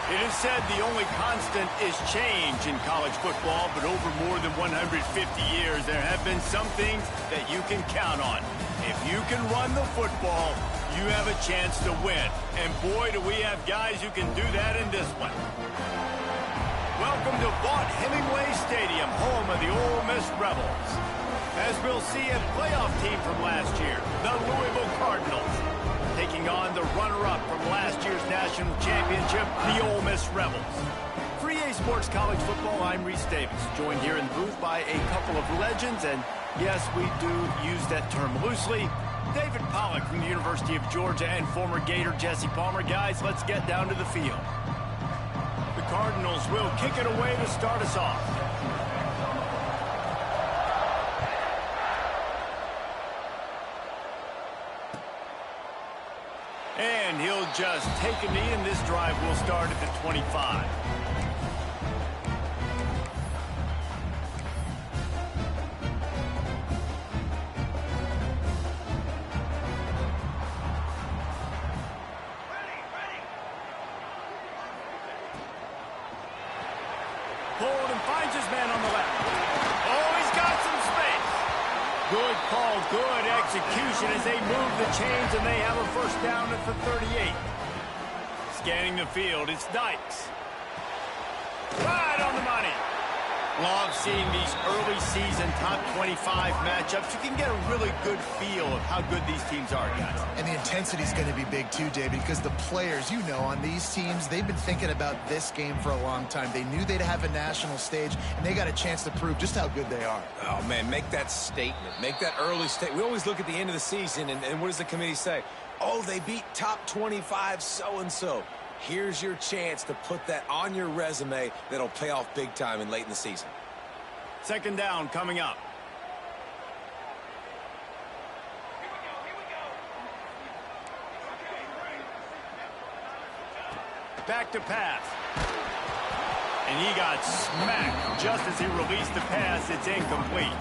It is said the only constant is change in college football, but over more than 150 years, there have been some things that you can count on. If you can run the football, you have a chance to win. And boy, do we have guys who can do that in this one. Welcome to Vaught Hemingway Stadium, home of the Ole Miss Rebels. As we'll see, a playoff team from last year, the Louisville Cardinals, taking on the runner-up from last year's national championship, the Ole Miss Rebels. For EA Sports College Football, I'm Reese Davis, joined here in the booth by a couple of legends, and yes, we do use that term loosely. David Pollack from the University of Georgia and former Gator Jesse Palmer. Guys, let's get down to the field. The Cardinals will kick it away to start us off. And he'll just take a knee, and this drive will start at the 25. Pulled and finds his man on the left. Oh, he's got some space. Good call, good execution as they move the chains, and they have a first down at the 38. Scanning the field, it's Dykes. Right on the money. Love seeing these early season top 25 matchups. You can get a really good feel of how good these teams are, guys. And the intensity is going to be big too, David, because the players, you know, on these teams, they've been thinking about this game for a long time. They knew they'd have a national stage, and they got a chance to prove just how good they are. Oh, man, make that statement. Make that early statement. We always look at the end of the season, and what does the committee say? Oh, they beat top 25 so-and-so. Here's your chance to put that on your resume that'll pay off big time and late in the season. Second down coming up. Back to pass. And he got smacked just as he released the pass. It's incomplete.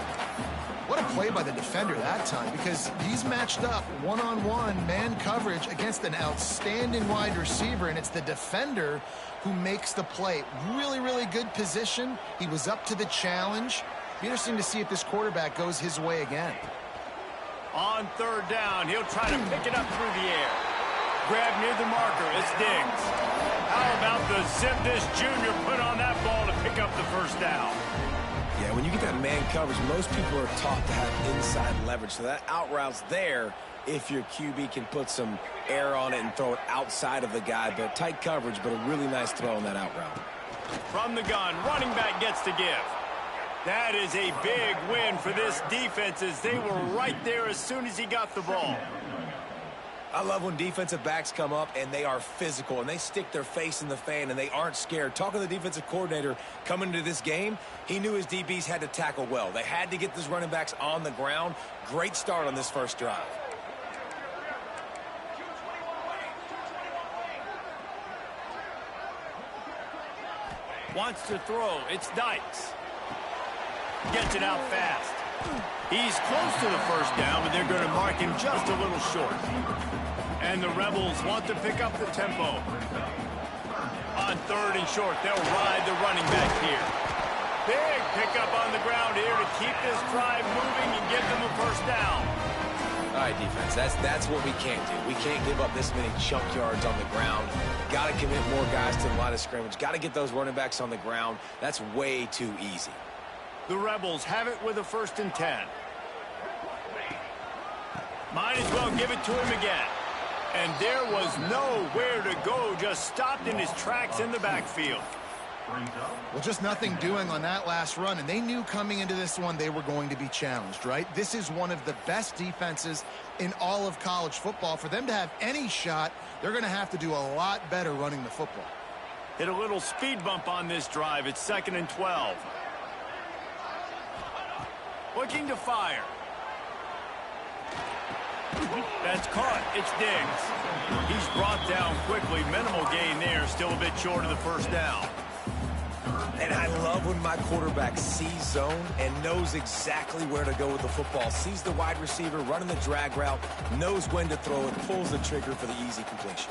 What a play by the defender that time, because he's matched up one-on-one man coverage against an outstanding wide receiver, and it's the defender who makes the play. Really, really good position. He was up to the challenge. Be interesting to see if this quarterback goes his way again. On third down, he'll try to pick it up through the air. Grab near the marker, it's Diggs. How about the zip this junior put on that ball to pick up the first down? Yeah, when you get that man coverage, most people are taught to have inside leverage. So that out route's there if your QB can put some air on it and throw it outside of the guy. But tight coverage, but a really nice throw on that out route. From the gun, running back gets to give. That is a big win for this defense as they were right there as soon as he got the ball. I love when defensive backs come up and they are physical and they stick their face in the fan and they aren't scared. Talking to the defensive coordinator coming into this game, he knew his DBs had to tackle well. They had to get those running backs on the ground. Great start on this first drive. Wants to throw. It's Dykes. Gets it out fast. He's close to the first down, but they're going to mark him just a little short. And the Rebels want to pick up the tempo. On third and short, they'll ride the running back here. Big pickup on the ground here to keep this drive moving and give them a first down. All right, defense, that's what we can't do. We can't give up this many chunk yards on the ground. Got to commit more guys to the line of scrimmage. Got to get those running backs on the ground. That's way too easy. The Rebels have it with a 1st and 10. Might as well give it to him again. And there was nowhere to go, just stopped in his tracks in the backfield. Well, just nothing doing on that last run, and they knew coming into this one they were going to be challenged, right? This is one of the best defenses in all of college football. For them to have any shot, they're going to have to do a lot better running the football. Hit a little speed bump on this drive. It's 2nd and 12. Looking to fire. That's caught. It's Diggs. He's brought down quickly. Minimal gain there. Still a bit short of the first down. And I love when my quarterback sees zone and knows exactly where to go with the football. Sees the wide receiver running the drag route, knows when to throw it, pulls the trigger for the easy completion.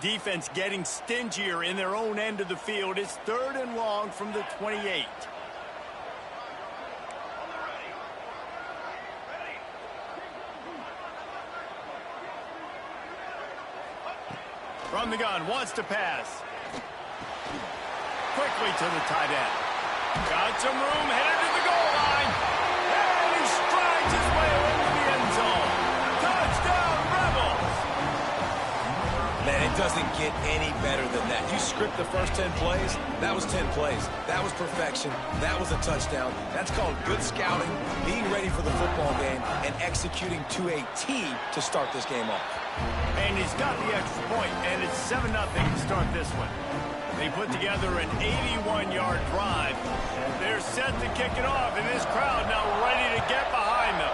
Defense getting stingier in their own end of the field. It's 3rd and long from the 28. From the gun, wants to pass. Quickly to the tight end. Got some room, headed to the goal line. And he strides his way into the end zone. Touchdown, Rebels! Man, it doesn't get any better than that. You script the first 10 plays, that was 10 plays. That was perfection. That was a touchdown. That's called good scouting, being ready for the football game, and executing to a T to start this game off. And he's got the extra point, and it's 7-0 to start this one. They put together an 81-yard drive. They're set to kick it off, and this crowd now ready to get behind them.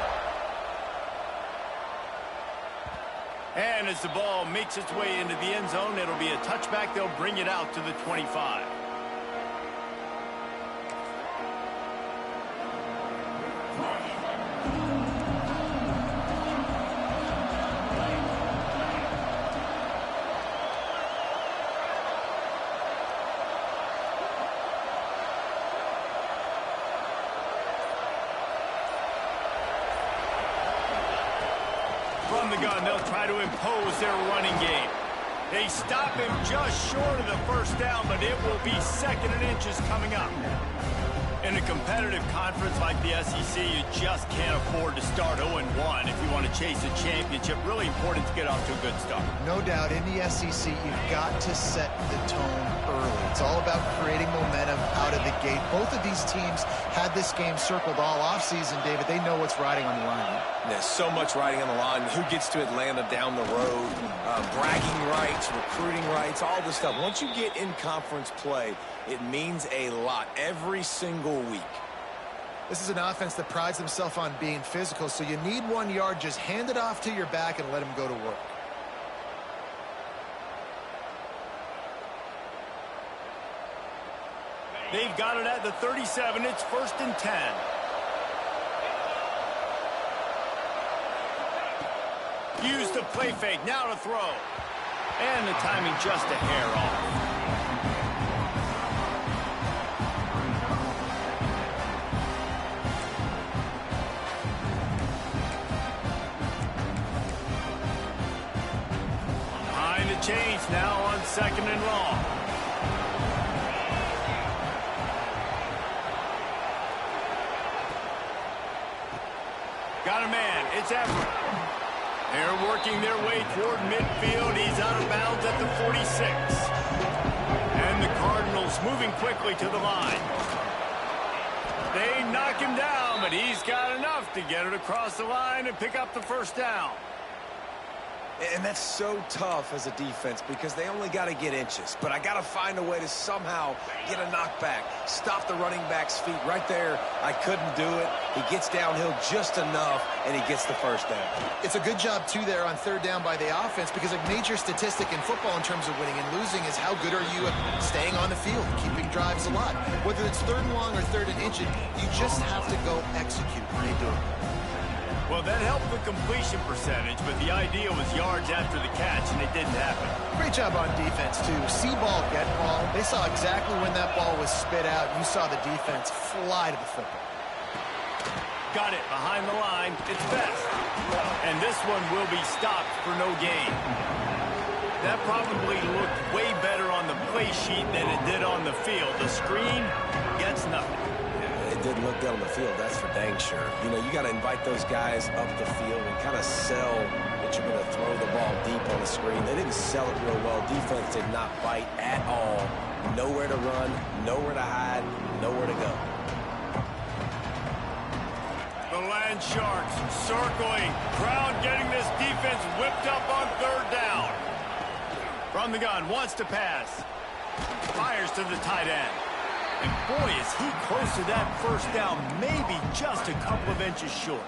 And as the ball makes its way into the end zone, it'll be a touchback. They'll bring it out to the 25. From the gun, they'll try to impose their running game. They stop him just short of the first down, but it will be 2nd and inches coming up. In a competitive conference like the SEC, you just can't afford to start 0-1 if you want to chase a championship. Really important to get off to a good start. No doubt, in the SEC, you've got to set the tone early. It's all about creating momentum out of the gate. Both of these teams had this game circled all offseason, David. They know what's riding on the line. There's so much riding on the line. Who gets to Atlanta down the road? Bragging rights, recruiting rights, all this stuff. Once you get in conference play, it means a lot every single week. This is an offense that prides themselves on being physical, so you need 1 yard. Just hand it off to your back and let them go to work. They've got it at the 37. It's 1st and 10. Use the play fake, now to throw. And the timing just a hair off. Behind the chains now on 2nd and long. Got a man, it's Everett. They're working their way toward midfield. He's out of bounds at the 46. And the Cardinals moving quickly to the line. They knock him down, but he's got enough to get it across the line and pick up the first down. And that's so tough as a defense because they only got to get inches. But I got to find a way to somehow get a knockback, stop the running back's feet right there. I couldn't do it. He gets downhill just enough, and he gets the first down. It's a good job, too, there on 3rd down by the offense because a major statistic in football in terms of winning and losing is how good are you at staying on the field, keeping drives alive. Whether it's 3rd and long or 3rd and inches, you just have to go execute, and they do it. Well, that helped the completion percentage, but the idea was yards after the catch, and it didn't happen. Great job on defense, too. See ball, get ball. They saw exactly when that ball was spit out. You saw the defense fly to the football. Got it behind the line. It's Best. And this one will be stopped for no gain. That probably looked way better on the play sheet than it did on the field. The screen gets nothing. It didn't look good on the field, that's for dang sure. You know, you got to invite those guys up the field and kind of sell that you're going to throw the ball deep on the screen. They didn't sell it real well. Defense did not bite at all. Nowhere to run, nowhere to hide, nowhere to go. The Land Sharks circling. Crowd getting this defense whipped up on 3rd down. From the gun, wants to pass. Fires to the tight end. And boy, is he close to that first down, maybe just a couple of inches short.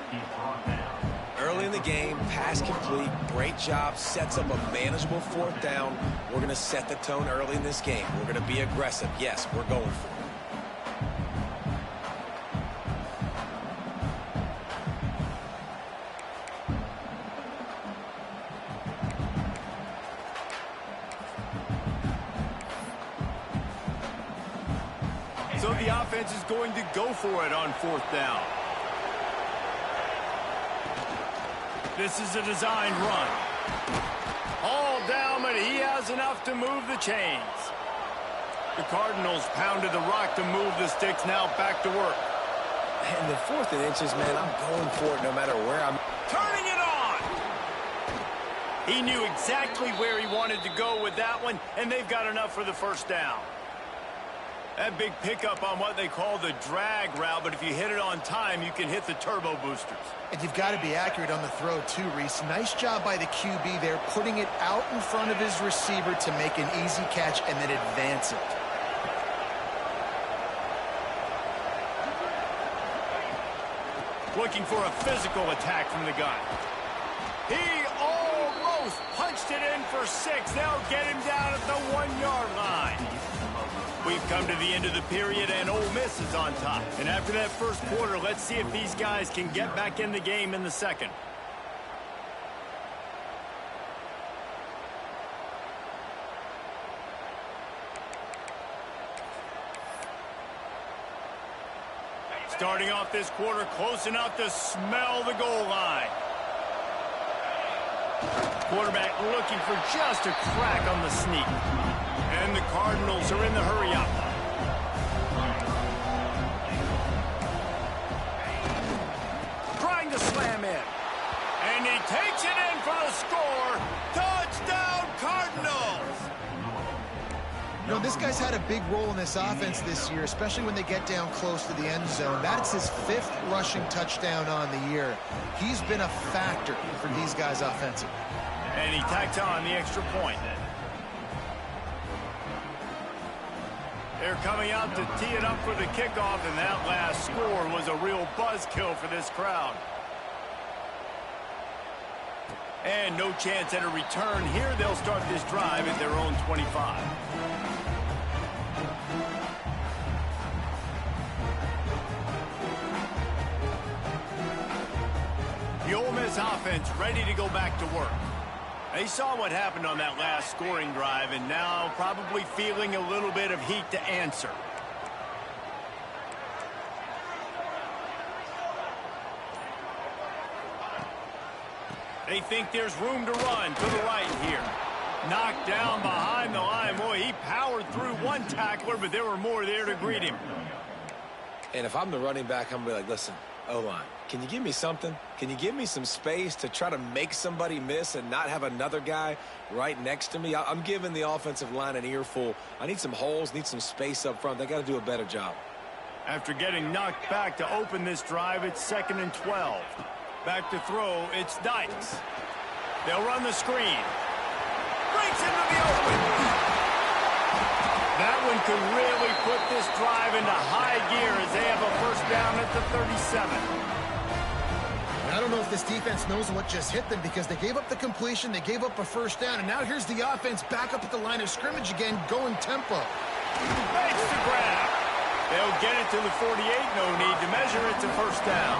Early in the game, pass complete, great job, sets up a manageable 4th down. We're going to set the tone early in this game. We're going to be aggressive. Yes, we're going for it. So the offense is going to go for it on 4th down. This is a design run. All down, but he has enough to move the chains. The Cardinals pounded the rock to move the sticks. Now back to work. And the 4th and inches, man, I'm going for it no matter where I'm. Turning it on! He knew exactly where he wanted to go with that one, and they've got enough for the 1st down. That big pickup on what they call the drag route, but if you hit it on time, you can hit the turbo boosters. And you've got to be accurate on the throw, too, Reese. Nice job by the QB there, putting it out in front of his receiver to make an easy catch and then advance it. Looking for a physical attack from the gun. He almost punched it in for 6. They'll get him down at the 1-yard line. We've come to the end of the period, and Ole Miss is on top. And after that first quarter, let's see if these guys can get back in the game in the second. Starting off this quarter, close enough to smell the goal line. Quarterback looking for just a crack on the sneak. And the Cardinals are in the hurry-up. Trying to slam in. And he takes it in for the score. Touchdown, Cardinals! You know, this guy's had a big role in this offense this year, especially when they get down close to the end zone. That's his 5th rushing touchdown on the year. He's been a factor for these guys offensively. And he tacks on the extra point. They're coming out to tee it up for the kickoff, and that last score was a real buzzkill for this crowd. And no chance at a return here. They'll start this drive at their own 25. The Ole Miss offense ready to go back to work. They saw what happened on that last scoring drive, and now probably feeling a little bit of heat to answer. They think there's room to run to the right here. Knocked down behind the line. Boy, he powered through one tackler, but there were more there to greet him. And if I'm the running back, I'm going to be like, listen, O-line, can you give me something? Can you give me some space to try to make somebody miss and not have another guy right next to me? I'm giving the offensive line an earful. I need some holes, need some space up front. They got to do a better job. After getting knocked back to open this drive, it's 2nd and 12. Back to throw, it's Dykes. They'll run the screen. Breaks into the open. That one could really put this drive into high gear as they have a 1st down at the 37. I don't know if this defense knows what just hit them because they gave up the completion, they gave up a 1st down, and now here's the offense back up at the line of scrimmage again, going tempo. Makes the grab. They'll get it to the 48, no need to measure. It's a 1st down.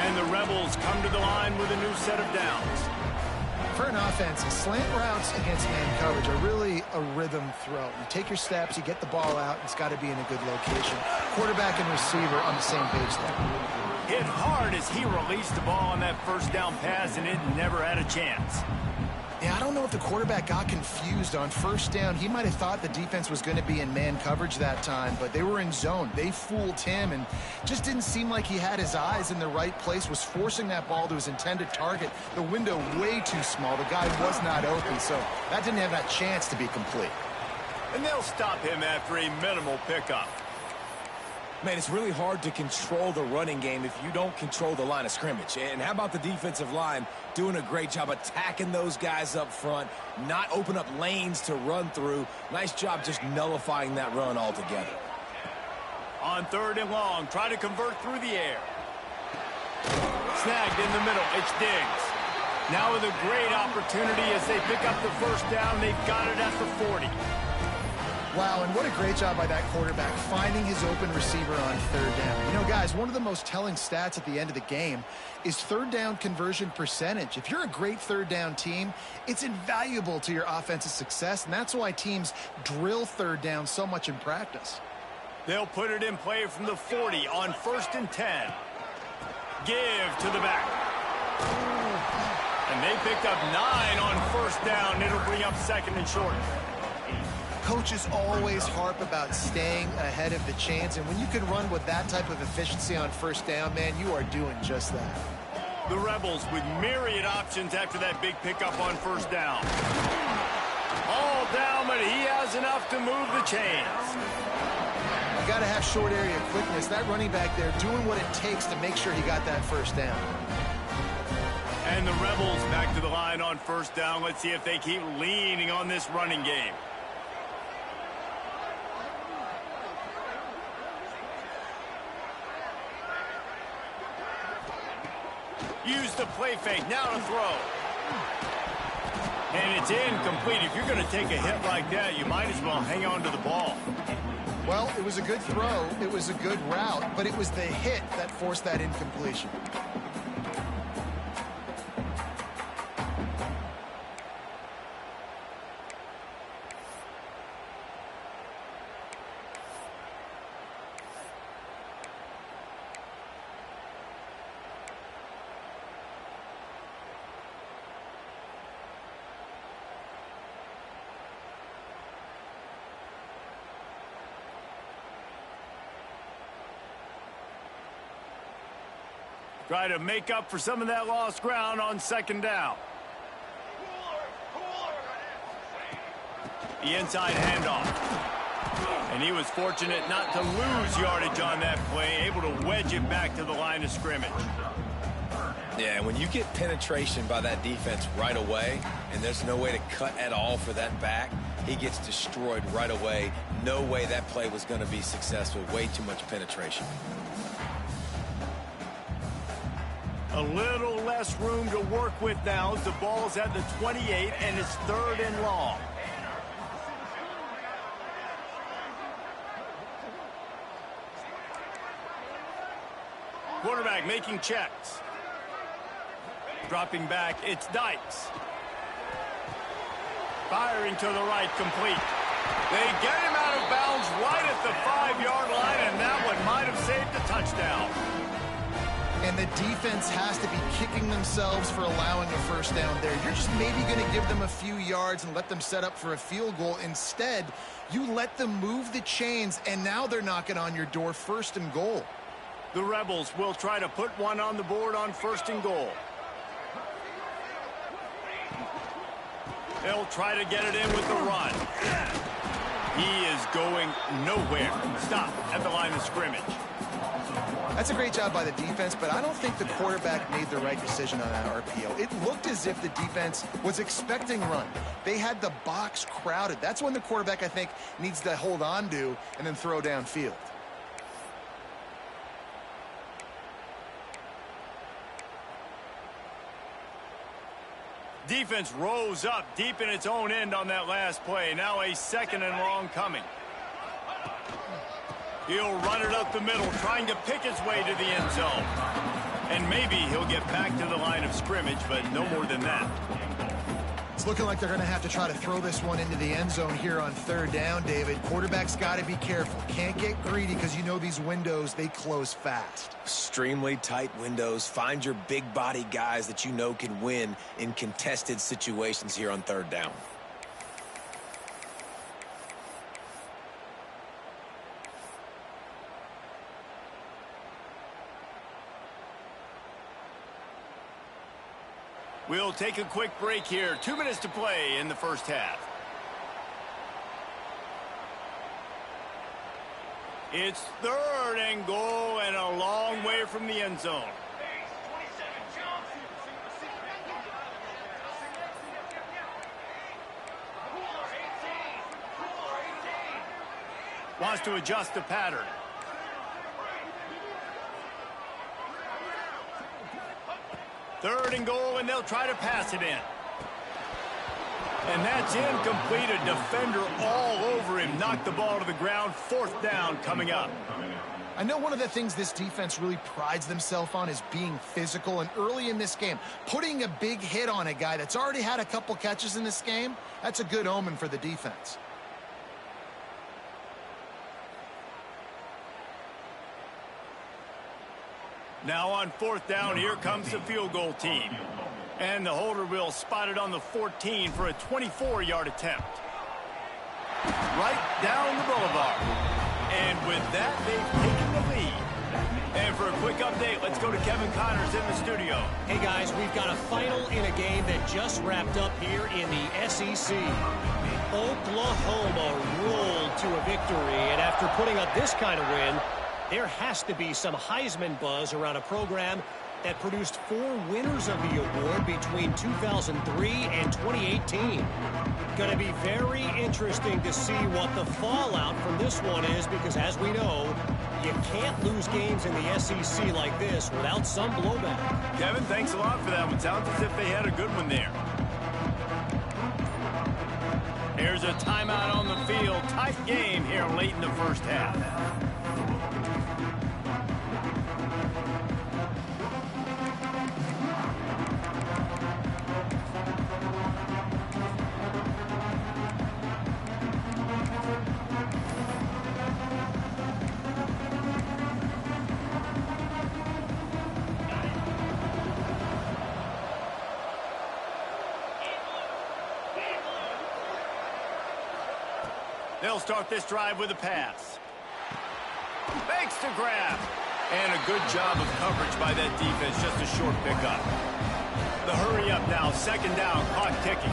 And the Rebels come to the line with a new set of downs. For an offense, slant routes against man coverage are really a rhythm throw. You take your steps, you get the ball out, it's got to be in a good location. Quarterback and receiver on the same page there. Hit hard as he released the ball on that 1st down pass, and it never had a chance. Yeah, I don't know if the quarterback got confused on 1st down. He might have thought the defense was going to be in man coverage that time, but they were in zone. They fooled him and just didn't seem like he had his eyes in the right place, was forcing that ball to his intended target. The window way too small. The guy was not open, so that didn't have that chance to be complete. And they'll stop him after a minimal pickup. Man, it's really hard to control the running game if you don't control the line of scrimmage. And how about the defensive line doing a great job attacking those guys up front, not open up lanes to run through. Nice job just nullifying that run altogether. On 3rd and long, try to convert through the air. Snagged in the middle, it's Diggs. Now with a great opportunity as they pick up the 1st down, they've got it at the 40. Wow, and what a great job by that quarterback finding his open receiver on 3rd down. You know, guys, one of the most telling stats at the end of the game is 3rd down conversion percentage. If you're a great 3rd down team, it's invaluable to your offensive success, and that's why teams drill 3rd down so much in practice. They'll put it in play from the 40 on 1st and 10. Give to the back. And they picked up 9 on 1st down. It'll bring up 2nd and short. Coaches always harp about staying ahead of the chains, and when you can run with that type of efficiency on 1st down, man, you are doing just that. The Rebels with myriad options after that big pickup on 1st down. All down, but he has enough to move the chains. You got to have short area quickness. That running back there doing what it takes to make sure he got that 1st down. And the Rebels back to the line on 1st down. Let's see if they keep leaning on this running game. Use the play fake. Now to throw. And it's incomplete. If you're going to take a hit like that, you might as well hang on to the ball. Well, it was a good throw. It was a good route, but it was the hit that forced that incompletion. Try to make up for some of that lost ground on 2nd down. The inside handoff. And he was fortunate not to lose yardage on that play, able to wedge it back to the line of scrimmage. Yeah, when you get penetration by that defense right away, and there's no way to cut at all for that back, he gets destroyed right away. No way that play was going to be successful. Way too much penetration. A little less room to work with now as the ball's at the 28 and it's 3rd and long. Quarterback making checks. Dropping back, it's Dykes. Firing to the right, complete. They get him out of bounds right at the 5-yard line, and that one might have saved a touchdown. And the defense has to be kicking themselves for allowing a 1st down there. You're just maybe going to give them a few yards and let them set up for a field goal. Instead, you let them move the chains, and now they're knocking on your door, 1st and goal. The Rebels will try to put one on the board on 1st and goal. They'll try to get it in with the run. He is going nowhere. Stop at the line of scrimmage. That's a great job by the defense, but I don't think the quarterback made the right decision on that RPO. It looked as if the defense was expecting run. They had the box crowded. That's when the quarterback, I think, needs to hold on to and then throw downfield. Defense rose up deep in its own end on that last play. Now a 2nd and long coming. He'll run it up the middle, trying to pick his way to the end zone. And maybe he'll get back to the line of scrimmage, but no more than that. It's looking like they're going to have to try to throw this one into the end zone here on 3rd down, David. Quarterback's got to be careful. Can't get greedy because you know these windows, they close fast. Extremely tight windows. Find your big body guys that you know can win in contested situations here on 3rd down. We'll take a quick break here. 2 minutes to play in the 1st half. It's 3rd and goal and a long way from the end zone. Wants to adjust the pattern. Third and goal, and they'll try to pass it in. And that's incomplete. A defender all over him. Knocked the ball to the ground. 4th down coming up. I know one of the things this defense really prides themselves on is being physical. And early in this game, putting a big hit on a guy that's already had a couple catches in this game, that's a good omen for the defense. Now on 4th down, here comes the field goal team. And the holder will spot it on the 14 for a 24-yard attempt. Right down the boulevard. And with that, they've taken the lead. And for a quick update, let's go to Kevin Connors in the studio. Hey, guys, we've got a final in a game that just wrapped up here in the SEC. Oklahoma rolled to a victory, and after putting up this kind of win, there has to be some Heisman buzz around a program that produced 4 winners of the award between 2003 and 2018. Going to be very interesting to see what the fallout from this one is, because as we know, you can't lose games in the SEC like this without some blowback. Kevin, thanks a lot for that one. Sounds as if they had a good one there. Here's a timeout on the field. Tight game here late in the first half. They'll start this drive with a pass. Fakes to grab. And a good job of coverage by that defense. Just a short pickup. The hurry up now. 2nd down. Clock ticking.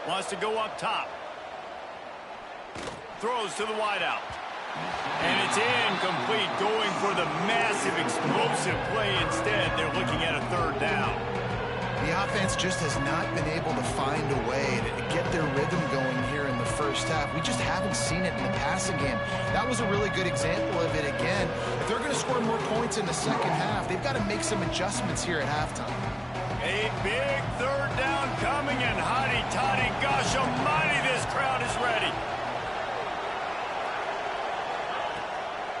Wants to go up top. Throws to the wideout. And it's incomplete, going for the massive, explosive play instead. They're looking at a 3rd down. The offense just has not been able to find a way to get their rhythm going here in the first half. We just haven't seen it in the passing game. That was a really good example of it again. If they're going to score more points in the second half, they've got to make some adjustments here at halftime. A big 3rd down coming, and Hotty, Toddy, gosh almighty, this crowd is ready.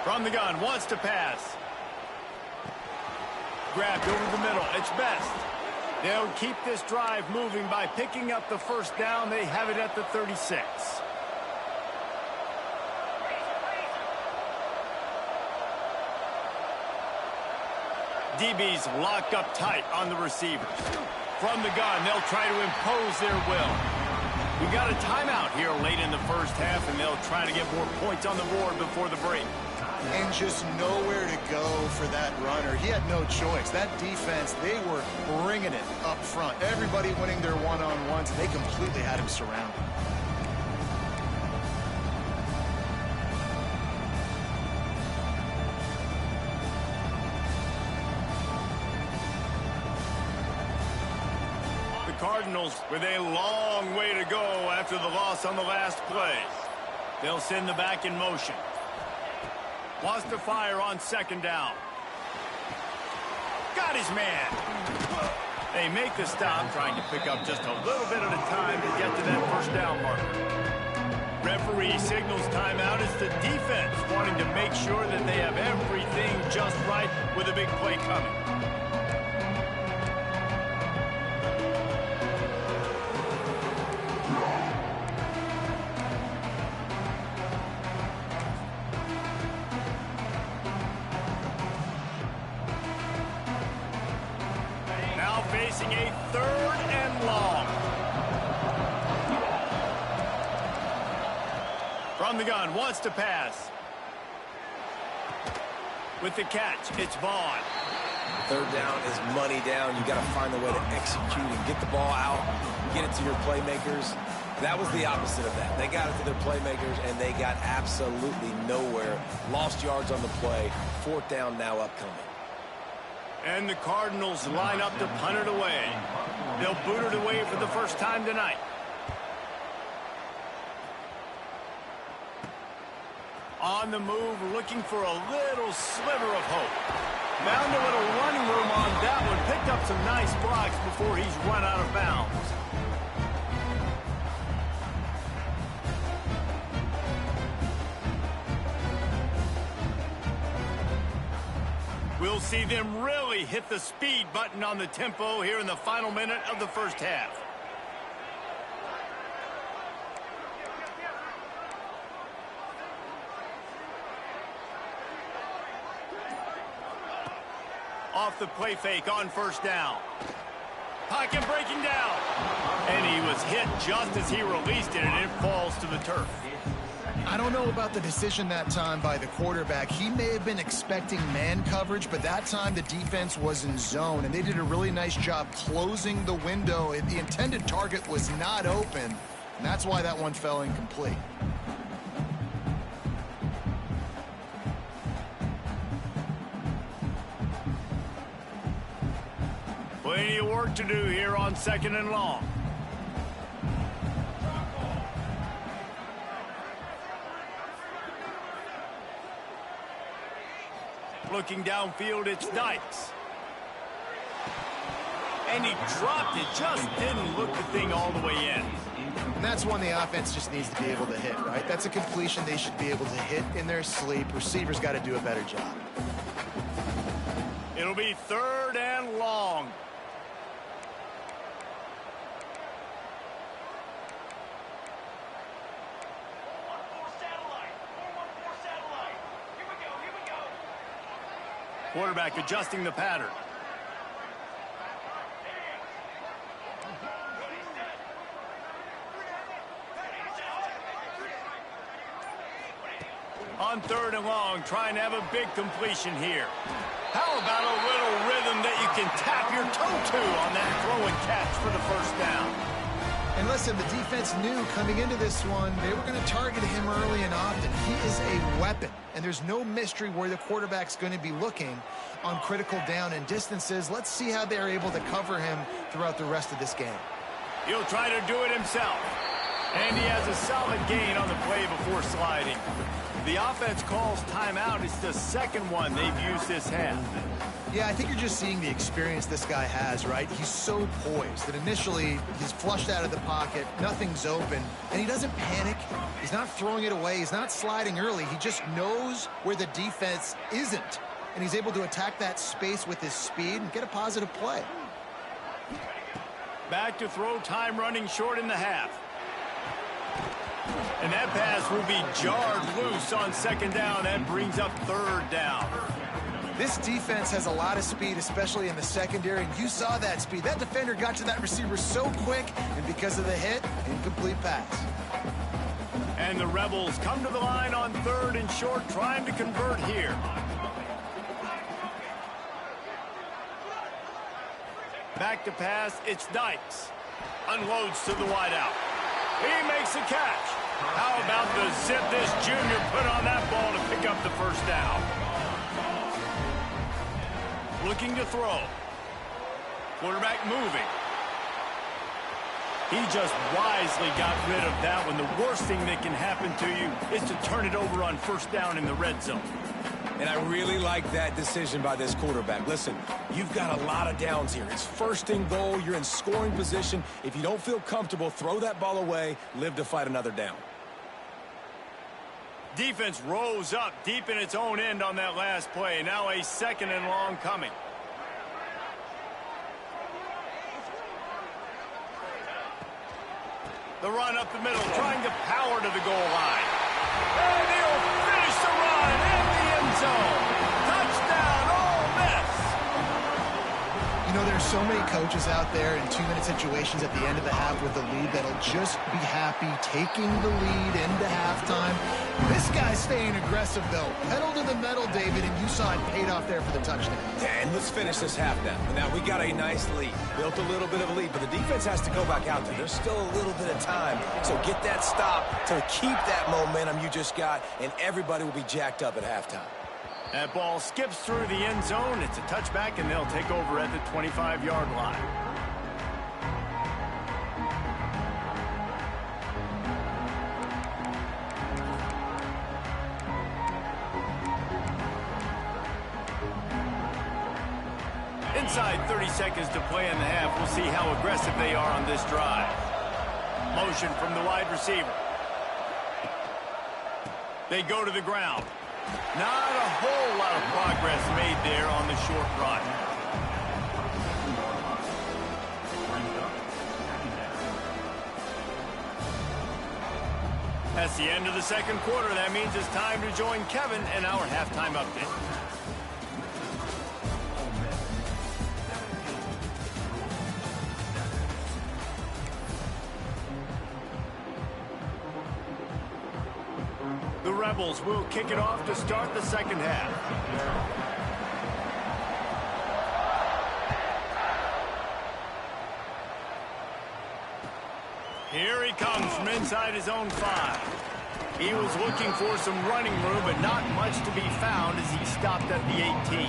From the gun, wants to pass. Grabbed over the middle. It's best. They'll keep this drive moving by picking up the 1st down. They have it at the 36. DBs locked up tight on the receivers. From the gun, they'll try to impose their will. We got a timeout here late in the first half, and they'll try to get more points on the board before the break. And just nowhere to go for that runner. He had no choice. That defense, they were bringing it up front. Everybody winning their one-on-ones, and they completely had him surrounded. The Cardinals with a long way to go after the loss on the last play. They'll send the back in motion. Wants to fire on 2nd down. Got his man. They make the stop, trying to pick up just a little bit at a time to get to that 1st down marker. Referee signals timeout. It's the defense wanting to make sure that they have everything just right with a big play coming. Facing a 3rd and long. From the gun, wants to pass. With the catch, it's Vaughn. 3rd down is money down. You got to find a way to execute and get the ball out, get it to your playmakers. That was the opposite of that. They got it to their playmakers, and they got absolutely nowhere. Lost yards on the play. 4th down now upcoming. And the Cardinals line up to punt it away. They'll boot it away for the first time tonight. On the move, looking for a little sliver of hope. Found a little running room on that one. Picked up some nice blocks before he's run out of bounds. We'll see them really hit the speed button on the tempo here in the final minute of the first half. Off the play fake on first down. Pocket breaking down. And he was hit just as he released it, and it falls to the turf. I don't know about the decision that time by the quarterback. He may have been expecting man coverage, but that time the defense was in zone, and they did a really nice job closing the window. The intended target was not open, and that's why that one fell incomplete. Plenty of work to do here on 2nd and long. Looking downfield, it's Dykes. And he dropped it, just didn't look the thing all the way in. And that's one the offense just needs to be able to hit, right? That's a completion they should be able to hit in their sleep. Receivers got to do a better job. It'll be 3rd and long. Quarterback adjusting the pattern. On 3rd and long, trying to have a big completion here. How about a little rhythm that you can tap your toe to on that throw and catch for the first down? And listen, the defense knew coming into this one, they were going to target him early and often. He is a weapon, and there's no mystery where the quarterback's going to be looking on critical down and distances. Let's see how they're able to cover him throughout the rest of this game. He'll try to do it himself. And he has a solid gain on the play before sliding. The offense calls timeout. It's the second one they've used this half. Yeah, I think you're just seeing the experience this guy has, right? He's so poised that initially he's flushed out of the pocket, nothing's open, and he doesn't panic. He's not throwing it away. He's not sliding early. He just knows where the defense isn't, and he's able to attack that space with his speed and get a positive play. Back to throw, time running short in the half. And that pass will be jarred loose on 2nd down. That brings up 3rd down. This defense has a lot of speed, especially in the secondary, and you saw that speed. That defender got to that receiver so quick, and because of the hit, incomplete pass. And the Rebels come to the line on 3rd and short, trying to convert here. Back to pass, it's Dykes. Unloads to the wideout. He makes a catch. How about the zip this junior put on that ball to pick up the first down? Looking to throw. Quarterback moving. He just wisely got rid of that one. The worst thing that can happen to you is to turn it over on 1st down in the red zone. And I really like that decision by this quarterback. Listen, you've got a lot of downs here. It's 1st and goal. You're in scoring position. If you don't feel comfortable, throw that ball away. Live to fight another down. Defense rose up deep in its own end on that last play. Now a 2nd and long coming. The run up the middle, trying to power to the goal line. And he'll finish the run in the end zone. Touchdown, Ole Miss. You know, there's so many coaches out there in 2-minute situations at the end of the half with the lead that'll just be happy taking the lead into halftime. This guy's staying aggressive, though. Pedal to the metal, David, and you saw it paid off there for the touchdown. And let's finish this half now. Now, we got a nice lead. Built a little bit of a lead, but the defense has to go back out there. There's still a little bit of time. So get that stop to keep that momentum you just got, and everybody will be jacked up at halftime. That ball skips through the end zone. It's a touchback, and they'll take over at the 25-yard line. Inside 30 seconds to play in the half. We'll see how aggressive they are on this drive. Motion from the wide receiver. They go to the ground. Not a whole lot of progress made there on the short run. That's the end of the second quarter. That means it's time to join Kevin in our halftime update. Rebels will kick it off to start the second half. Here he comes from inside his own 5. He was looking for some running room, but not much to be found as he stopped at the 18.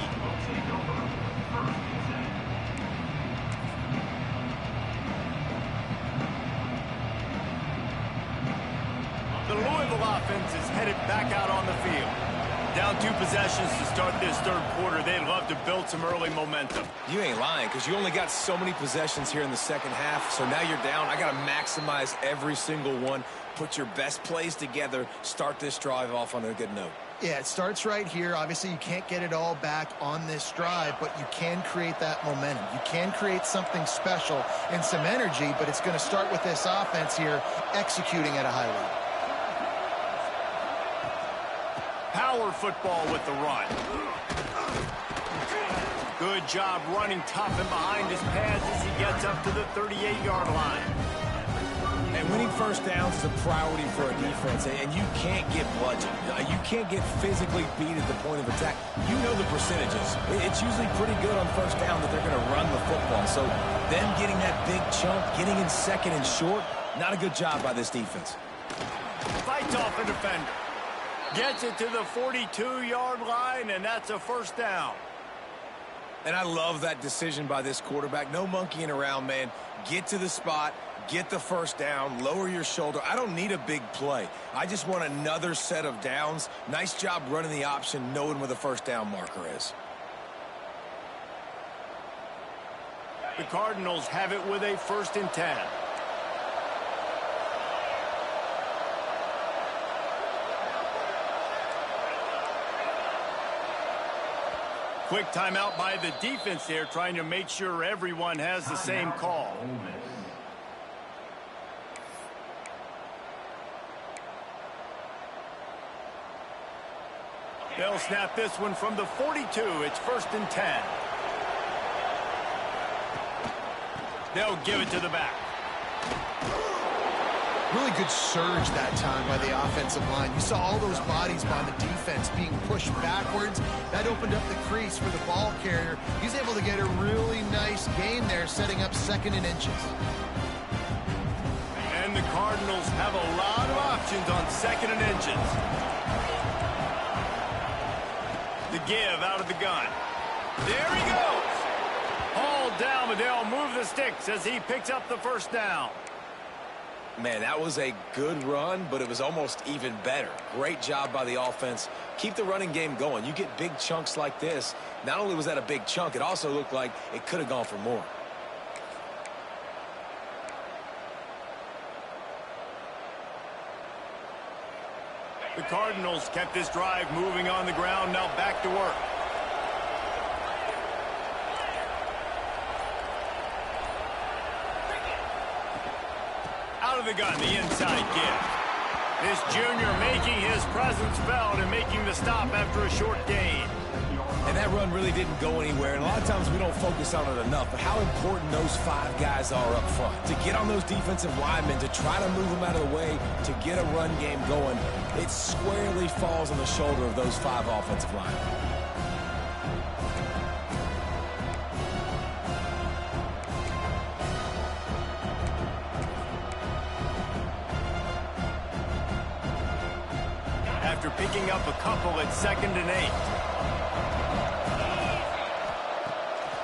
The Louisville offense is headed back out on the field. Down 2 possessions to start this third quarter. They'd love to build some early momentum. You ain't lying, because you only got so many possessions here in the second half, so now you're down. I got to maximize every single one, put your best plays together, start this drive off on a good note. Yeah, it starts right here. Obviously, you can't get it all back on this drive, but you can create that momentum. You can create something special and some energy, but it's going to start with this offense here executing at a high level. Power football with the run. Good job running tough and behind his pads as he gets up to the 38-yard line. And winning first downs is a priority for a defense, and you can't get bludgeoned. You can't get physically beat at the point of attack. You know the percentages. It's usually pretty good on first down that they're going to run the football. So them getting that big chunk, getting in second and short, not a good job by this defense. Fights off a defender. Gets it to the 42-yard line, and that's a first down. And I love that decision by this quarterback. No monkeying around, man. Get to the spot, get the first down, lower your shoulder. I don't need a big play. I just want another set of downs. Nice job running the option, knowing where the first down marker is. The Cardinals have it with a 1st and 10. Quick timeout by the defense there, trying to make sure everyone has the same call. They'll snap this one from the 42. It's 1st and 10. They'll give it to the back. Really good surge that time by the offensive line. You saw all those bodies by the defense being pushed backwards. That opened up the crease for the ball carrier. He's able to get a really nice gain there, setting up 2nd and inches. And the Cardinals have a lot of options on 2nd and inches. The give out of the gun. There he goes. Hauled down, but they'll move the sticks as he picks up the first down. Man, that was a good run, but it was almost even better. Great job by the offense. Keep the running game going. You get big chunks like this. Not only was that a big chunk, it also looked like it could have gone for more. The Cardinals kept this drive moving on the ground. Now back to work. Out of the gun, the inside give. This junior making his presence felt and making the stop after a short gain. And that run really didn't go anywhere. And a lot of times we don't focus on it enough, but how important those 5 guys are up front. To get on those defensive linemen, to try to move them out of the way, to get a run game going, it squarely falls on the shoulder of those 5 offensive linemen. After picking up a couple at 2nd and 8.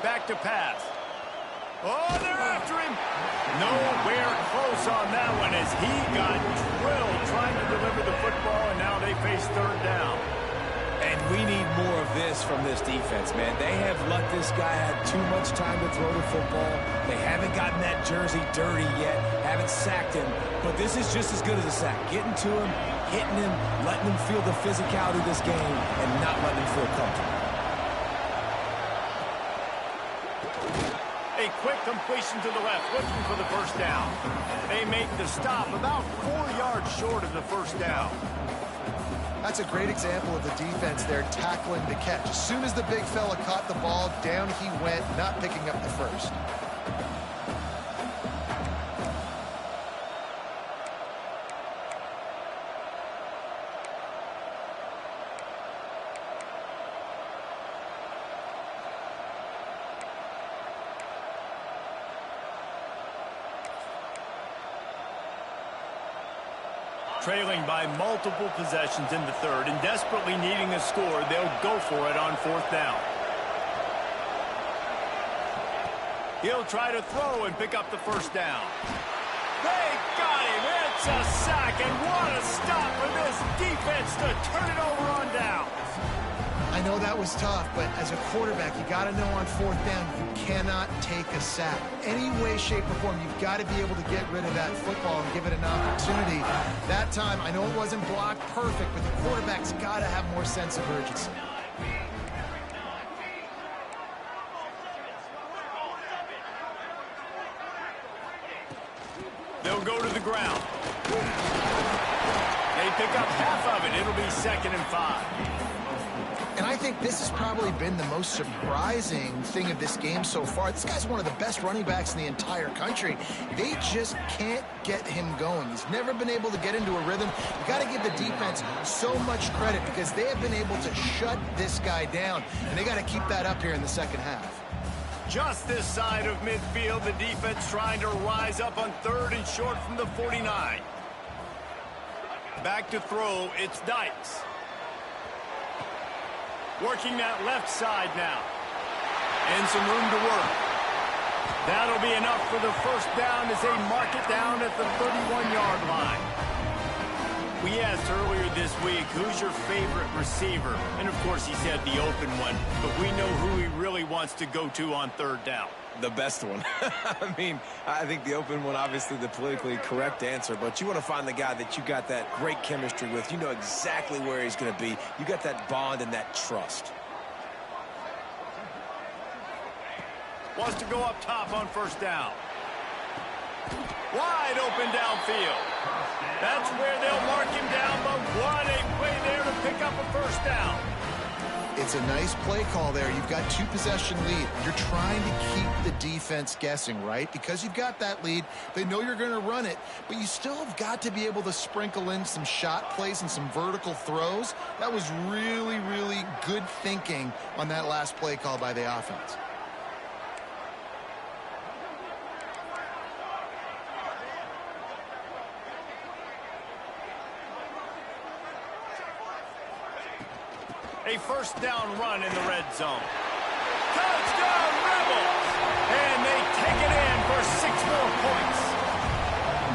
Back to pass. Oh, they're after him. Nowhere close on that one as he got drilled trying to deliver the football, and now they face 3rd down. And we need more of this from this defense, man. They have let this guy have too much time to throw the football. They haven't gotten that jersey dirty yet, haven't sacked him. But this is just as good as a sack. Getting to him, hitting him, letting him feel the physicality of this game, and not letting him feel comfortable. A quick completion to the left, looking for the first down. They make the stop about 4 yards short of the first down. That's a great example of the defense there tackling the catch. As soon as the big fella caught the ball, down he went, not picking up the first. Trailing by multiple possessions in the third and desperately needing a score, they'll go for it on fourth down. He'll try to throw and pick up the first down. They got him. It's a sack, and what a stop for this defense to turn it over on downs. I know that was tough, but as a quarterback, you got to know on fourth down, you cannot take a sack. Any way, shape, or form, you've got to be able to get rid of that football and give it an opportunity. That time, I know it wasn't blocked perfect, but the quarterback's got to have more sense of urgency. They'll go to the ground. They pick up half of it. It'll be 2nd and 5. And I think this has probably been the most surprising thing of this game so far. This guy's one of the best running backs in the entire country. They just can't get him going. He's never been able to get into a rhythm. You got to give the defense so much credit because they have been able to shut this guy down, and they got to keep that up here in the second half. Just this side of midfield, the defense trying to rise up on 3rd and short from the 49. Back to throw, it's Dykes. Working that left side now. And some room to work. That'll be enough for the first down as they mark it down at the 31-yard line. We asked earlier this week, who's your favorite receiver? And, of course, he said the open one. But we know who he really wants to go to on 3rd down. The best one. I mean, I think the open one, obviously the politically correct answer, but you want to find the guy that you got that great chemistry with. You know exactly where he's going to be. You got that bond and that trust. Wants to go up top on 1st down. Wide open downfield. That's where they'll mark him down, but what a play there to pick up a 1st down. It's a nice play call there. You've got 2-possession lead. You're trying to keep the defense guessing, right? Because you've got that lead. They know you're going to run it, but you still have got to be able to sprinkle in some shot plays and some vertical throws. That was really, really good thinking on that last play call by the offense. A 1st down run in the red zone. Touchdown, Rebels! And they take it in for 6 more points.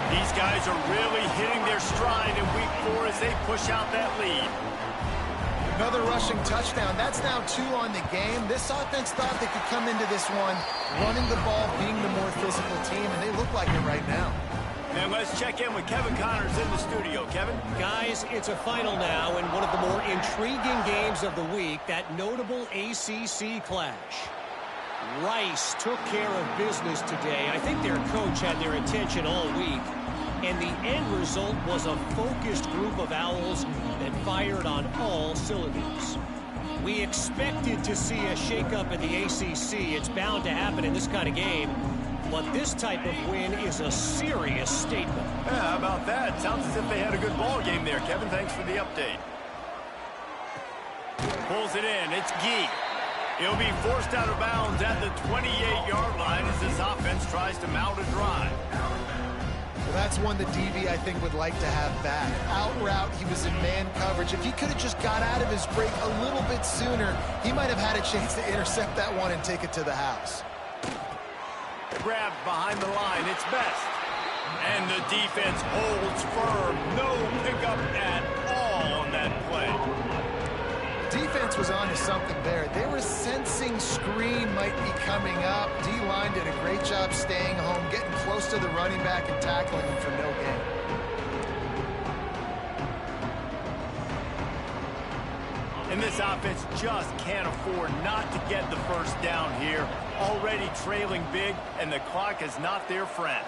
These guys are really hitting their stride in week 4 as they push out that lead. Another rushing touchdown. That's now 2 on the game. This offense thought they could come into this one running the ball, being the more physical team, and they look like it right now. And let's check in with Kevin Connors in the studio. Kevin? Guys, it's a final now in one of the more intriguing games of the week, that notable ACC clash. Rice took care of business today. I think their coach had their attention all week. And the end result was a focused group of Owls that fired on all cylinders. We expected to see a shakeup in the ACC. It's bound to happen in this kind of game. But this type of win is a serious statement. Yeah, how about that? Sounds as if they had a good ball game there, Kevin. Thanks for the update. Pulls it in. It's Gee. He'll be forced out of bounds at the 28-yard line as this offense tries to mount a drive. Well, that's one that DB, I think, would like to have back. Out route, he was in man coverage. If he could have just got out of his break a little bit sooner, he might have had a chance to intercept that one and take it to the house. Grab behind the line. It's Best. And the defense holds firm. No pickup at all on that play. Defense was on to something there. They were sensing screen might be coming up. D-line did a great job staying home, getting close to the running back and tackling him for no gain. And this offense just can't afford not to get the first down here. Already trailing big, and the clock is not their friend.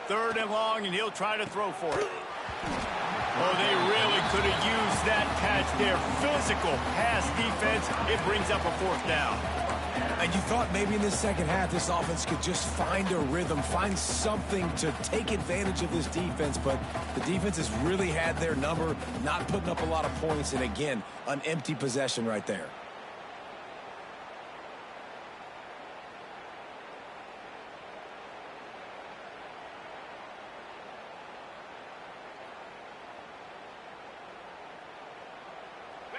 3rd and long, and he'll try to throw for it. Oh, they really could have used that catch there. Physical pass defense. It brings up a 4th down. And you thought maybe in the second half this offense could just find a rhythm, find something to take advantage of this defense, but the defense has really had their number, not putting up a lot of points, and again, an empty possession right there.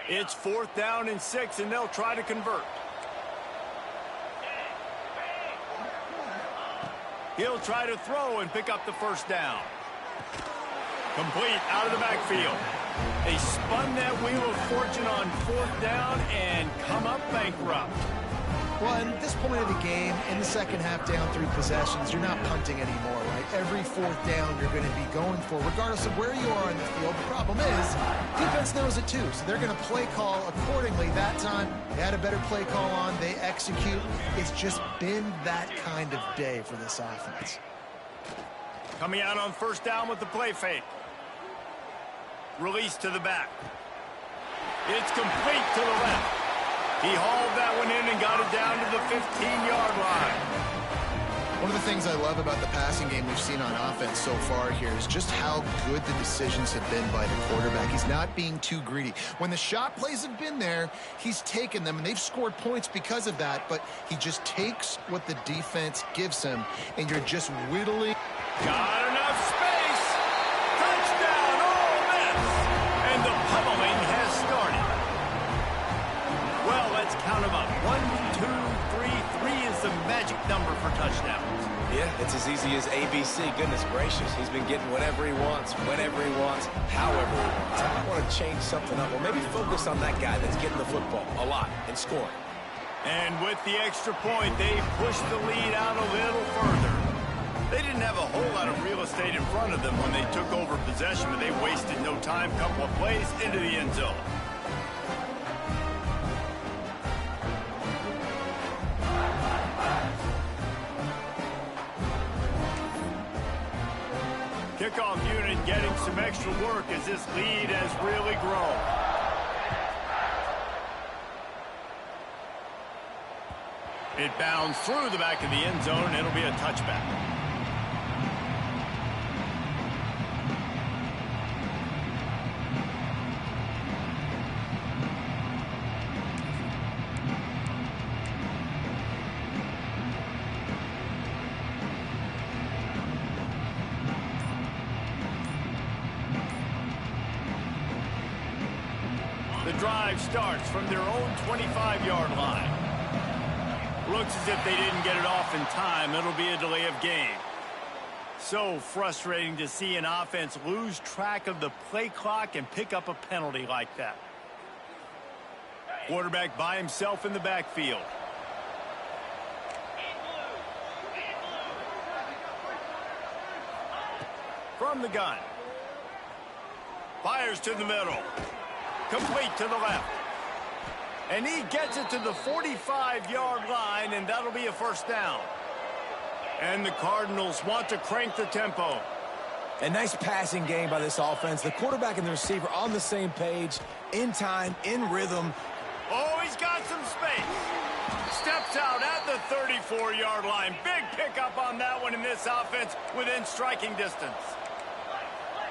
It's 4th down and 6, and they'll try to convert. He'll try to throw and pick up the first down. Complete out of the backfield. They spun that wheel of fortune on 4th down and come up bankrupt. Well, at this point of the game, in the second half, down 3 possessions, you're not punting anymore, right? Every 4th down you're going to be going for, regardless of where you are in the field. The problem is, defense knows it too, so they're going to play call accordingly. That time, they had a better play call on. They execute. It's just been that kind of day for this offense. Coming out on 1st down with the play fake. Release to the back. It's complete to the left. He hauled that one in and got it down to the 15-yard line. One of the things I love about the passing game we've seen on offense so far here is just how good the decisions have been by the quarterback. He's not being too greedy. When the shot plays have been there, he's taken them, and they've scored points because of that, but he just takes what the defense gives him, and you're just whittling. Got enough space. Touchdown, Ole Miss. And the pummeling has started. Well, let's count them up. 1, 2, 3. 3 is the magic number for touchdowns. Yeah, it's as easy as ABC. Goodness gracious. He's been getting whatever he wants, whenever he wants, however he wants. I want to change something up, or maybe focus on that guy that's getting the football a lot and scoring. And with the extra point, they pushed the lead out a little further. They didn't have a whole lot of real estate in front of them when they took over possession, but they wasted no time. Couple of plays into the end zone. Kickoff unit getting some extra work as this lead has really grown. It bounds through the back of the end zone. It'll be a touchback. The drive starts from their own 25-yard line. Looks as if they didn't get it off in time. It'll be a delay of game. So frustrating to see an offense lose track of the play clock and pick up a penalty like that. Quarterback by himself in the backfield. From the gun. Fires to the middle. Complete to the left. And he gets it to the 45-yard line, and that'll be a first down. And the Cardinals want to crank the tempo. A nice passing game by this offense. The quarterback and the receiver on the same page, in time, in rhythm. Oh, he's got some space. Steps out at the 34-yard line. Big pickup on that one in this offense within striking distance.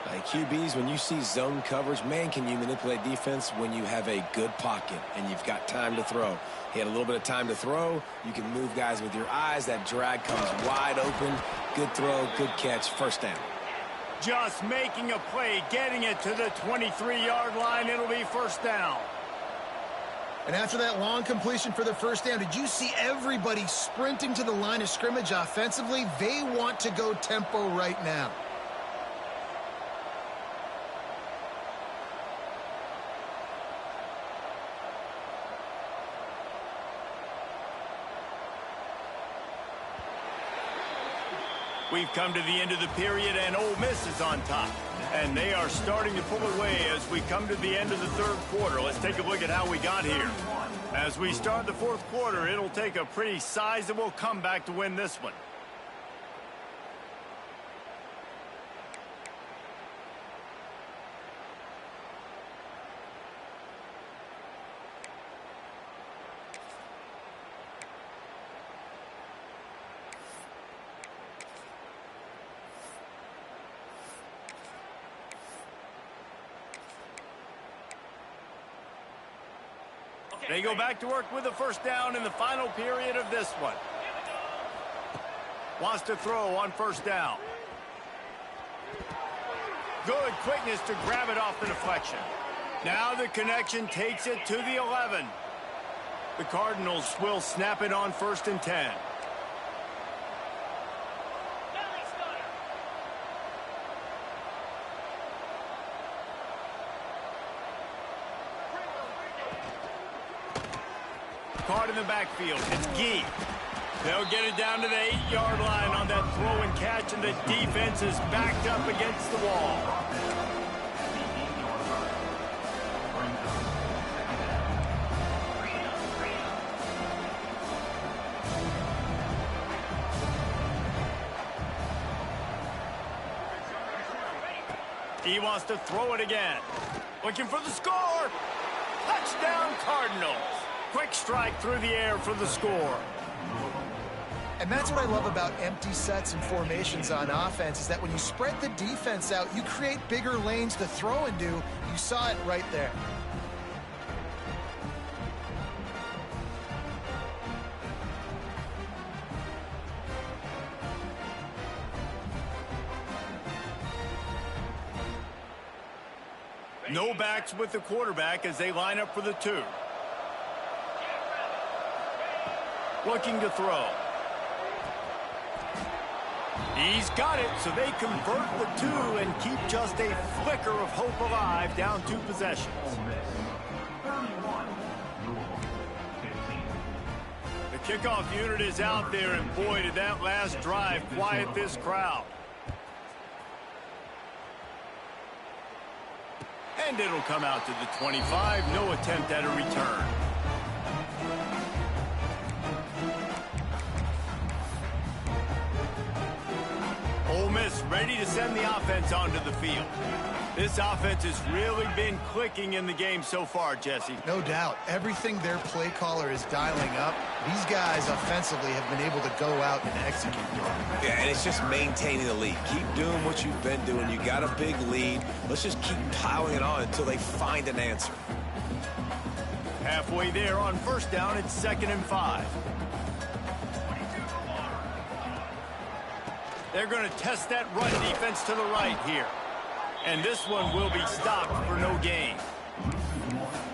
Like QBs, when you see zone coverage, man, can you manipulate defense when you have a good pocket and you've got time to throw. He had a little bit of time to throw. You can move guys with your eyes. That drag comes wide open. Good throw, good catch, first down. Just making a play, getting it to the 23-yard line. It'll be first down. And after that long completion for the first down, did you see everybody sprinting to the line of scrimmage offensively? They want to go tempo right now. We've come to the end of the period, and Ole Miss is on top. And they are starting to pull away as we come to the end of the third quarter. Let's take a look at how we got here. As we start the fourth quarter, it'll take a pretty sizable comeback to win this one. They go back to work with a first down in the final period of this one. Wants to throw on first down. Good quickness to grab it off the deflection. Now the connection takes it to the 11. The Cardinals will snap it on 1st and 10. Caught in the backfield. It's Gee. They'll get it down to the 8-yard line on that throw and catch, and the defense is backed up against the wall. He wants to throw it again. Looking for the score. Touchdown, Cardinals. Quick strike through the air for the score. And that's what I love about empty sets and formations on offense, is that when you spread the defense out, you create bigger lanes to throw into. You saw it right there. No backs with the quarterback as they line up for the 2. Looking to throw. He's got it, so they convert the 2 and keep just a flicker of hope alive, down 2 possessions. The kickoff unit is out there, and boy, did that last drive quiet this crowd. And it'll come out to the 25. No attempt at a return. Ole Miss ready to send the offense onto the field. This offense has really been clicking in the game so far, Jesse. No doubt. Everything their play caller is dialing up, these guys offensively have been able to go out and execute. Yeah, and it's just maintaining the lead. Keep doing what you've been doing. You got a big lead. Let's just keep piling it on until they find an answer. Halfway there on 1st down, it's 2nd and 5. They're going to test that run defense to the right here. And this one will be stopped for no gain.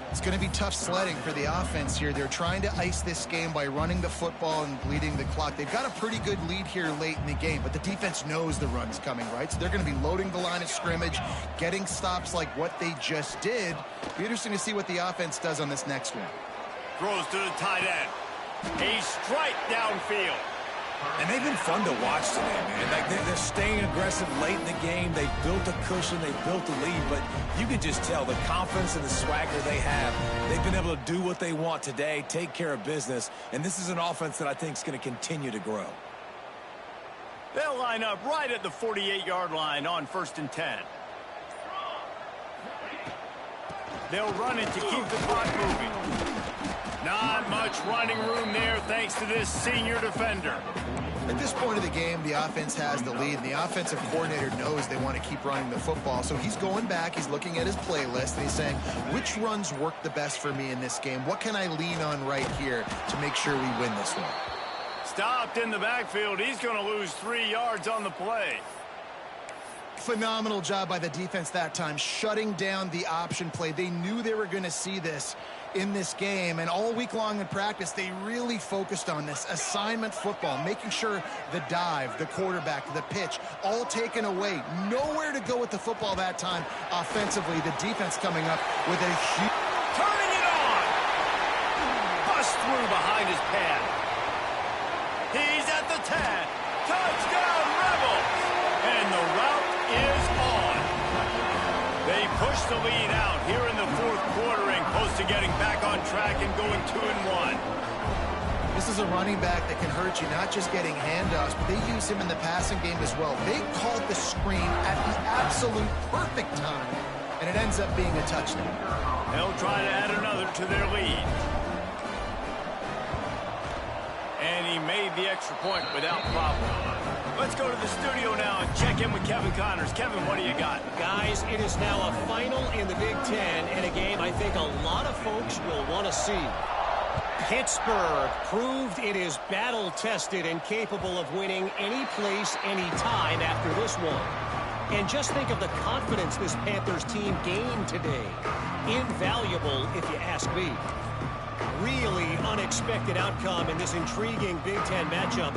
It's going to be tough sledding for the offense here. They're trying to ice this game by running the football and bleeding the clock. They've got a pretty good lead here late in the game, but the defense knows the run's coming, right? So they're going to be loading the line of scrimmage, getting stops like what they just did. Be interesting to see what the offense does on this next one. Throws to the tight end. A strike downfield. And they've been fun to watch today, man. Like they're staying aggressive late in the game. They built a cushion. They built a lead. But you can just tell the confidence and the swagger they have. They've been able to do what they want today, take care of business. And this is an offense that I think is going to continue to grow. They'll line up right at the 48-yard line on 1st and 10. They'll run it to keep the clock moving. Not much running room there thanks to this senior defender. At this point of the game, the offense has the lead, and the offensive coordinator knows they want to keep running the football. So he's going back, he's looking at his playlist, and he's saying, which runs work the best for me in this game? What can I lean on right here to make sure we win this one? Stopped in the backfield. He's going to lose 3 yards on the play. Phenomenal job by the defense that time, shutting down the option play. They knew they were going to see this in this game, and all week long in practice, they really focused on this assignment football, making sure the dive, the quarterback, the pitch, all taken away. Nowhere to go with the football that time offensively. The defense coming up with a huge... Turning it on! Bust through behind his pad. He's at the 10. Touchdown, Rebels! And the route is on. They push the lead out here in the 4th quarter and close to getting back on track and going 2-1. This is a running back that can hurt you, not just getting handoffs, but they use him in the passing game as well. They called the screen at the absolute perfect time, and it ends up being a touchdown. They'll try to add another to their lead. And he made the extra point without problem. Let's go to the studio now and check in with Kevin Connors. Kevin, what do you got? Guys, it is now a final in the Big Ten, and a game I think a lot of folks will want to see. Pittsburgh proved it is battle-tested and capable of winning any place, any time after this one. And just think of the confidence this Panthers team gained today. Invaluable, if you ask me. Really unexpected outcome in this intriguing Big Ten matchup,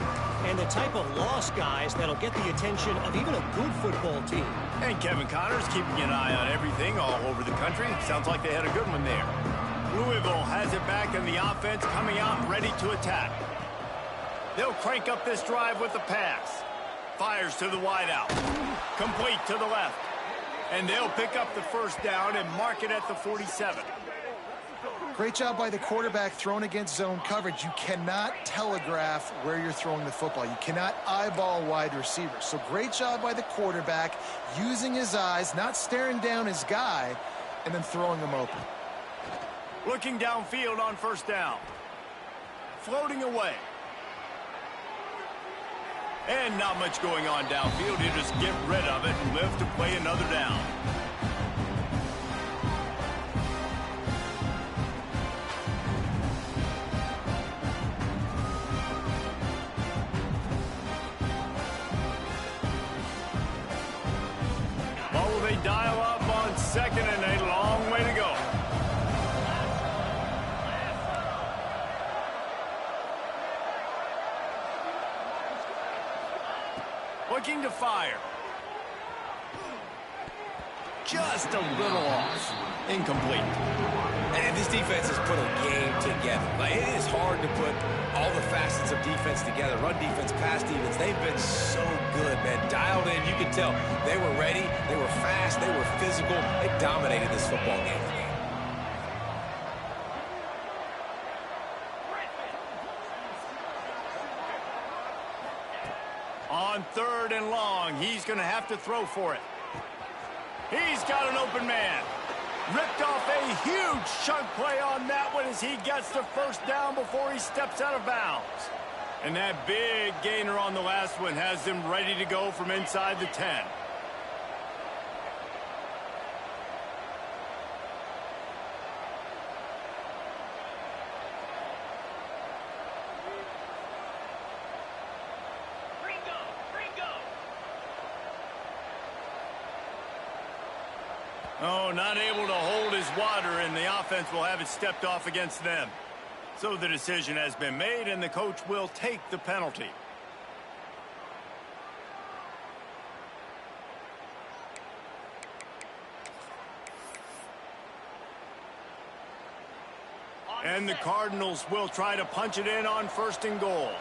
and the type of loss, guys, that'll get the attention of even a good football team. And Kevin Connors keeping an eye on everything all over the country. Sounds like they had a good one there. Louisville has it back in the offense, coming out ready to attack. They'll crank up this drive with the pass. Fires to the wideout. Complete to the left. And they'll pick up the first down and mark it at the 47. Great job by the quarterback thrown against zone coverage. You cannot telegraph where you're throwing the football. You cannot eyeball wide receivers. So great job by the quarterback using his eyes, not staring down his guy, and then throwing him open. Looking downfield on first down. Floating away. And not much going on downfield. You just get rid of it and live to play another down. What will they dial up on second and a long way to go? Looking to fire. Just a little off. Incomplete. And this defense has put a game together. Like, it is hard to put all the facets of defense together. Run defense, pass defense. They've been so good, man. Dialed in. You can tell they were ready. They were fast. They were physical. They dominated this football game. On third and long, he's going to have to throw for it. He's got an open man. Ripped off a huge chunk play on that one as he gets the first down before he steps out of bounds. And that big gainer on the last one has him ready to go from inside the 10. Oh, not able to hold his water, and the offense will have it stepped off against them. So the decision has been made, and the coach will take the penalty. And the Cardinals will try to punch it in on first and goal.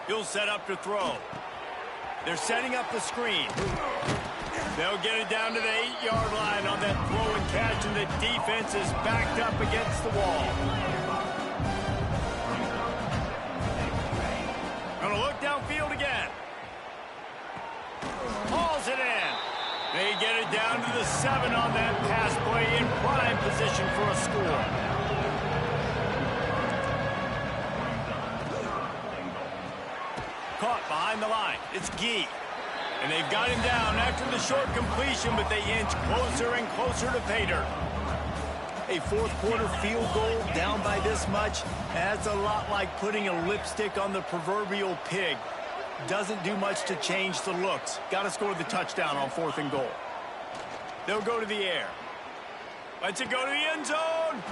He'll set up to throw. They're setting up the screen. They'll get it down to the 8-yard line on that throw and catch, and the defense is backed up against the wall. Gonna look downfield again. Hauls it in. They get it down to the 7 on that pass play, in prime position for a score. Caught behind the line. It's Gee. And they've got him down after the short completion, but they inch closer and closer to pay dirt. A fourth quarter field goal down by this much, that's a lot like putting a lipstick on the proverbial pig. Doesn't do much to change the looks. Got to score the touchdown on fourth and goal. They'll go to the air. Let's it go to the end zone.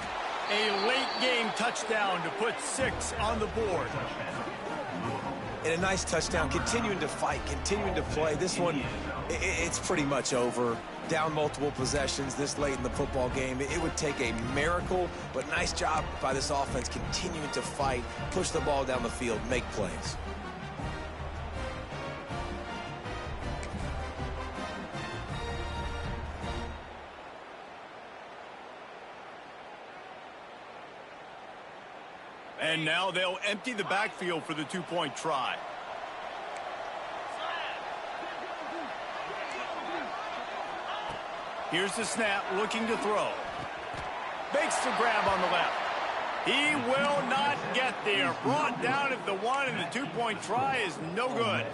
A late game touchdown to put 6 on the board. And a nice touchdown, continuing to fight, continuing to play. This one, it's pretty much over. Down multiple possessions this late in the football game. It would take a miracle, but nice job by this offense continuing to fight, push the ball down the field, make plays. And now they'll empty the backfield for the two-point try. Here's the snap, looking to throw. Makes the grab on the left. He will not get there. Brought down at the 1, and the two-point try is no good.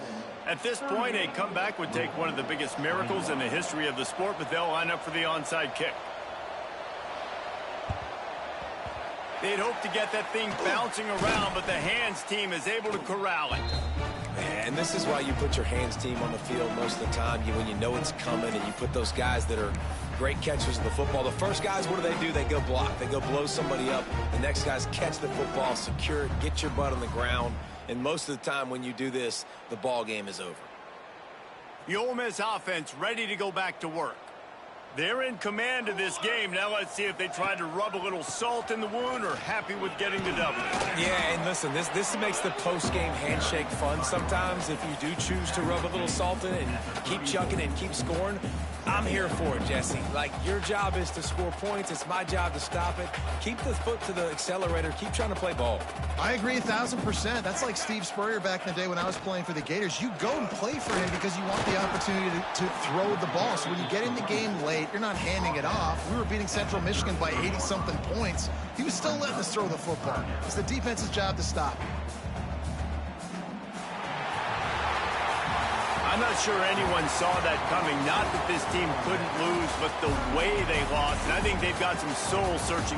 At this point, a comeback would take one of the biggest miracles in the history of the sport, but they'll line up for the onside kick. They'd hope to get that thing bouncing around, but the hands team is able to corral it. Yeah, and this is why you put your hands team on the field most of the time. When you know it's coming, and you put those guys that are great catchers of the football. The first guys, what do? They go block. They go blow somebody up. The next guys catch the football, secure it, get your butt on the ground. And most of the time when you do this, the ball game is over. The Ole Miss offense ready to go back to work. They're in command of this game. Now let's see if they try to rub a little salt in the wound or happy with getting the W. Yeah, and listen, this makes the post-game handshake fun sometimes if you do choose to rub a little salt in it and keep chucking and keep scoring. I'm here for it, Jesse. Like, your job is to score points. It's my job to stop it. Keep the foot to the accelerator. Keep trying to play ball. I agree 1,000%. That's like Steve Spurrier back in the day when I was playing for the Gators. You go and play for him because you want the opportunity to throw the ball. So when you get in the game late, you're not handing it off. We were beating Central Michigan by 80-something points. He was still letting us throw the football. It's the defense's job to stop. I'm not sure anyone saw that coming. Not that this team couldn't lose, but the way they lost. And I think they've got some soul searching